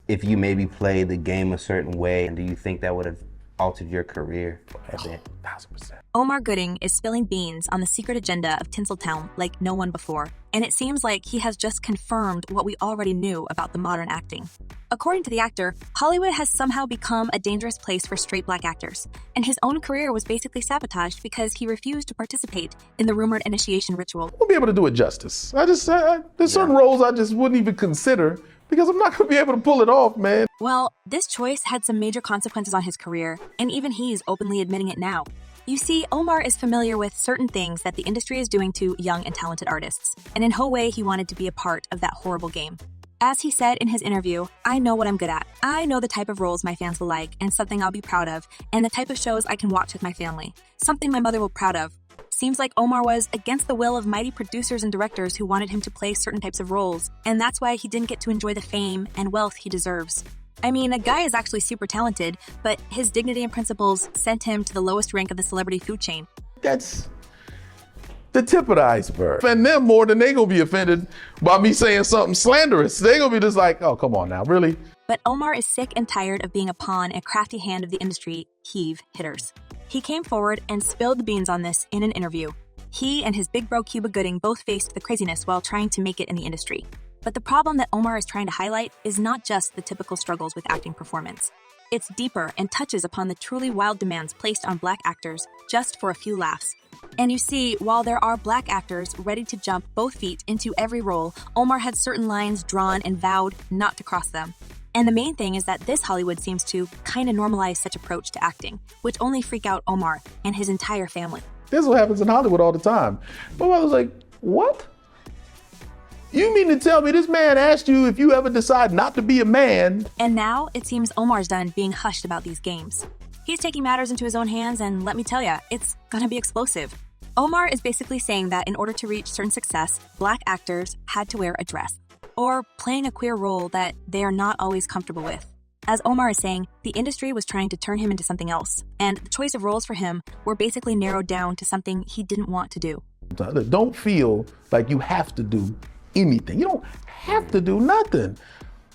if you maybe played the game a certain way, and do you think that would have altered your career a bit? 1,000%. Omar Gooding is spilling beans on the secret agenda of Tinseltown like no one before, and it seems like he has just confirmed what we already knew about the modern acting. According to the actor, Hollywood has somehow become a dangerous place for straight black actors, and his own career was basically sabotaged because he refused to participate in the rumored initiation ritual. Won't be able to do it justice. There's certain roles I just wouldn't even consider because I'm not going to be able to pull it off, man. Well, this choice had some major consequences on his career, and even he's openly admitting it now. You see, Omar is familiar with certain things that the industry is doing to young and talented artists, and in no way he wanted to be a part of that horrible game. As he said in his interview, "I know what I'm good at. I know the type of roles my fans will like and something I'll be proud of, and the type of shows I can watch with my family, something my mother will be proud of." Seems like Omar was against the will of mighty producers and directors who wanted him to play certain types of roles, and that's why he didn't get to enjoy the fame and wealth he deserves. I mean, the guy is actually super talented, but his dignity and principles sent him to the lowest rank of the celebrity food chain. That's the tip of the iceberg. And them more than they gonna be offended by me saying something slanderous. They gonna be just like, oh, come on now, really? But Omar is sick and tired of being a pawn in a crafty hand of the industry heave hitters. He came forward and spilled the beans on this in an interview. He and his big bro Cuba Gooding both faced the craziness while trying to make it in the industry. But the problem that Omar is trying to highlight is not just the typical struggles with acting performance. It's deeper and touches upon the truly wild demands placed on black actors just for a few laughs. And you see, while there are black actors ready to jump both feet into every role, Omar had certain lines drawn and vowed not to cross them. And the main thing is that this Hollywood seems to kind of normalize such approach to acting, which only freak out Omar and his entire family. This is what happens in Hollywood all the time. My mother was like, what? You mean to tell me this man asked you if you ever decide not to be a man? And now it seems Omar's done being hushed about these games. He's taking matters into his own hands, and let me tell ya, it's gonna be explosive. Omar is basically saying that in order to reach certain success, black actors had to wear a dress, or playing a queer role that they are not always comfortable with. As Omar is saying, the industry was trying to turn him into something else, and the choice of roles for him were basically narrowed down to something he didn't want to do. Don't feel like you have to do anything. You don't have to do nothing.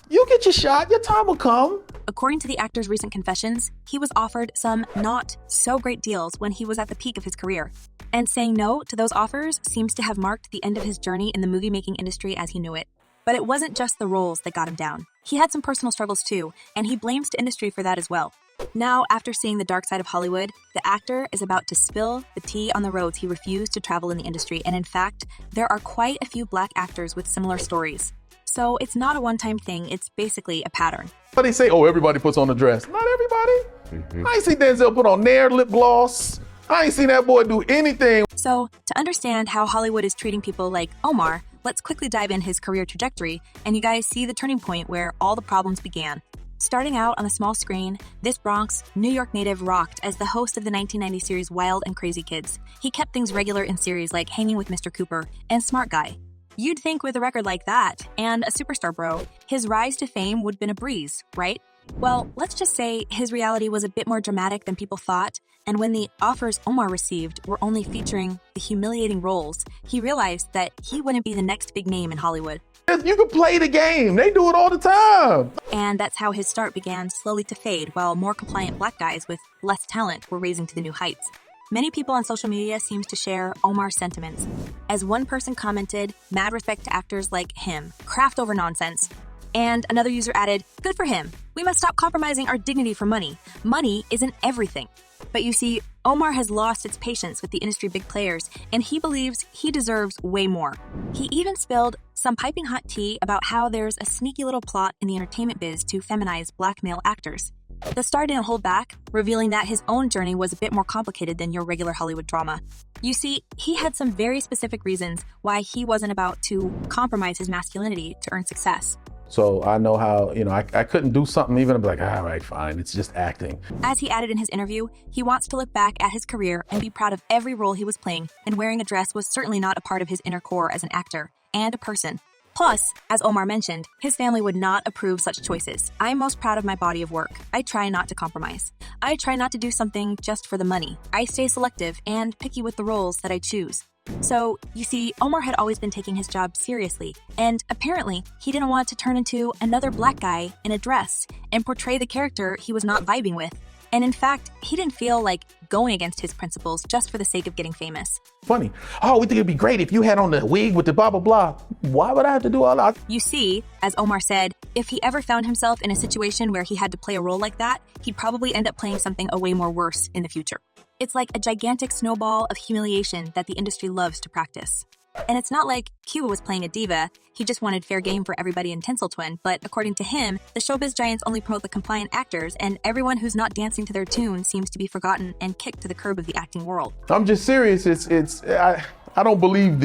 You get your shot, your time will come. According to the actor's recent confessions, he was offered some not so great deals when he was at the peak of his career. And saying no to those offers seems to have marked the end of his journey in the movie-making industry as he knew it. But it wasn't just the roles that got him down. He had some personal struggles too, and he blames the industry for that as well. Now, after seeing the dark side of Hollywood, the actor is about to spill the tea on the roads he refused to travel in the industry, and in fact, there are quite a few black actors with similar stories. So it's not a one-time thing, it's basically a pattern. But they say, oh, everybody puts on a dress. Not everybody. I ain't seen Denzel put on Nair lip gloss. I ain't seen that boy do anything. So, to understand how Hollywood is treating people like Omar, let's quickly dive in his career trajectory, and you guys see the turning point where all the problems began. Starting out on a small screen, this Bronx, New York native rocked as the host of the 1990 series Wild and Crazy Kids. He kept things regular in series like Hanging with Mr. Cooper and Smart Guy. You'd think with a record like that, and a superstar bro, his rise to fame would have been a breeze, right? Well, let's just say his reality was a bit more dramatic than people thought, and when the offers Omar received were only featuring the humiliating roles, he realized that he wouldn't be the next big name in Hollywood. You can play the game. They do it all the time. And that's how his start began slowly to fade, while more compliant black guys with less talent were raising to the new heights. Many people on social media seems to share Omar's sentiments. As one person commented, mad respect to actors like him, craft over nonsense. And another user added, good for him. We must stop compromising our dignity for money. Money isn't everything. But you see, Omar has lost its patience with the industry big players, and he believes he deserves way more. He even spilled some piping hot tea about how there's a sneaky little plot in the entertainment biz to feminize black male actors. The star didn't hold back, revealing that his own journey was a bit more complicated than your regular Hollywood drama. You see, he had some very specific reasons why he wasn't about to compromise his masculinity to earn success. So I know how, I couldn't do something even be like, all right, fine, it's just acting. As he added in his interview, he wants to look back at his career and be proud of every role he was playing, and wearing a dress was certainly not a part of his inner core as an actor and a person. Plus, as Omar mentioned, his family would not approve such choices. I'm most proud of my body of work. I try not to compromise. I try not to do something just for the money. I stay selective and picky with the roles that I choose. So, you see, Omar had always been taking his job seriously, and apparently, he didn't want to turn into another black guy in a dress and portray the character he was not vibing with. And in fact, he didn't feel like going against his principles just for the sake of getting famous. Funny. Oh, we think it'd be great if you had on the wig with the blah, blah, blah. Why would I have to do all that? You see, as Omar said, if he ever found himself in a situation where he had to play a role like that, he'd probably end up playing something way more worse in the future. It's like a gigantic snowball of humiliation that the industry loves to practice. And it's not like Cuba was playing a diva, he just wanted fair game for everybody in Tinseltown, but according to him, the showbiz giants only promote the compliant actors, and everyone who's not dancing to their tune seems to be forgotten and kicked to the curb of the acting world. I'm just serious. I don't believe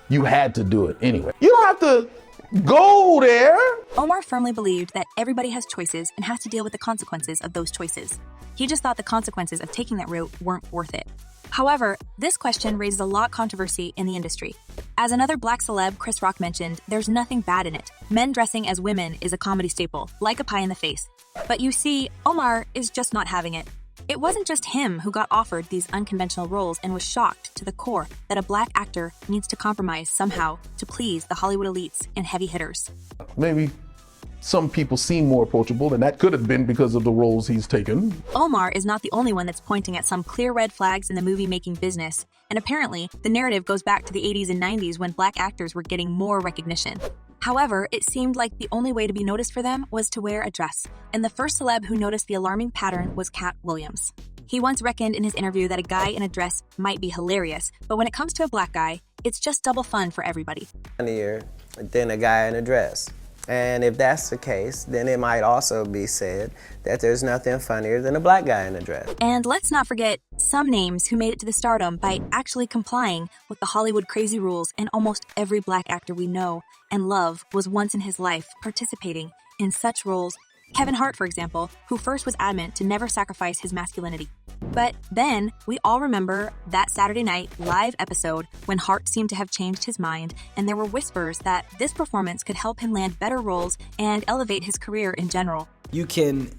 you had to do it anyway. You don't have to go there. Omar firmly believed that everybody has choices and has to deal with the consequences of those choices. He just thought the consequences of taking that route weren't worth it. However, this question raises a lot of controversy in the industry. As another black celeb, Chris Rock, mentioned, there's nothing bad in it. Men dressing as women is a comedy staple, like a pie in the face. But you see, Omar is just not having it. It wasn't just him who got offered these unconventional roles and was shocked to the core that a black actor needs to compromise somehow to please the Hollywood elites and heavy hitters. Maybe some people seem more approachable, and that could have been because of the roles he's taken. Omar is not the only one that's pointing at some clear red flags in the movie-making business, and apparently, the narrative goes back to the 80s and 90s when black actors were getting more recognition. However, it seemed like the only way to be noticed for them was to wear a dress, and the first celeb who noticed the alarming pattern was Cat Williams. He once reckoned in his interview that a guy in a dress might be hilarious, but when it comes to a black guy, it's just double fun for everybody. Funnier than a guy in a dress. And if that's the case, then it might also be said that there's nothing funnier than a black guy in a dress. And let's not forget some names who made it to the stardom by actually complying with the Hollywood crazy rules, and almost every black actor we know and love was once in his life participating in such roles. Kevin Hart, for example, who first was adamant to never sacrifice his masculinity. But then, we all remember that Saturday Night Live episode when Hart seemed to have changed his mind, and there were whispers that this performance could help him land better roles and elevate his career in general. You can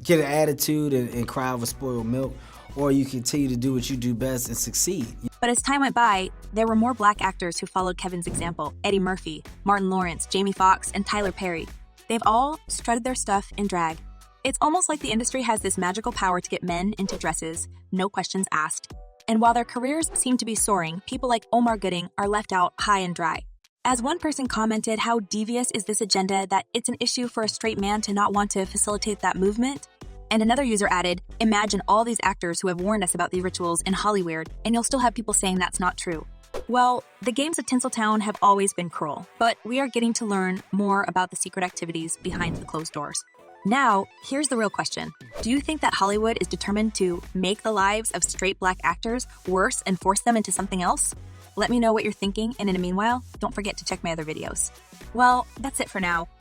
get an attitude and cry over spoiled milk, or you continue to do what you do best and succeed. But as time went by, there were more black actors who followed Kevin's example. Eddie Murphy, Martin Lawrence, Jamie Foxx, and Tyler Perry. They've all strutted their stuff in drag. It's almost like the industry has this magical power to get men into dresses, no questions asked. And while their careers seem to be soaring, people like Omar Gooding are left out high and dry. As one person commented, how devious is this agenda that it's an issue for a straight man to not want to facilitate that movement? And another user added, imagine all these actors who have warned us about the rituals in Hollywood, and you'll still have people saying that's not true. Well, the games of Tinseltown have always been cruel, but we are getting to learn more about the secret activities behind the closed doors. Now, here's the real question. Do you think that Hollywood is determined to make the lives of straight black actors worse and force them into something else? Let me know what you're thinking, and in the meanwhile, don't forget to check my other videos. Well, that's it for now.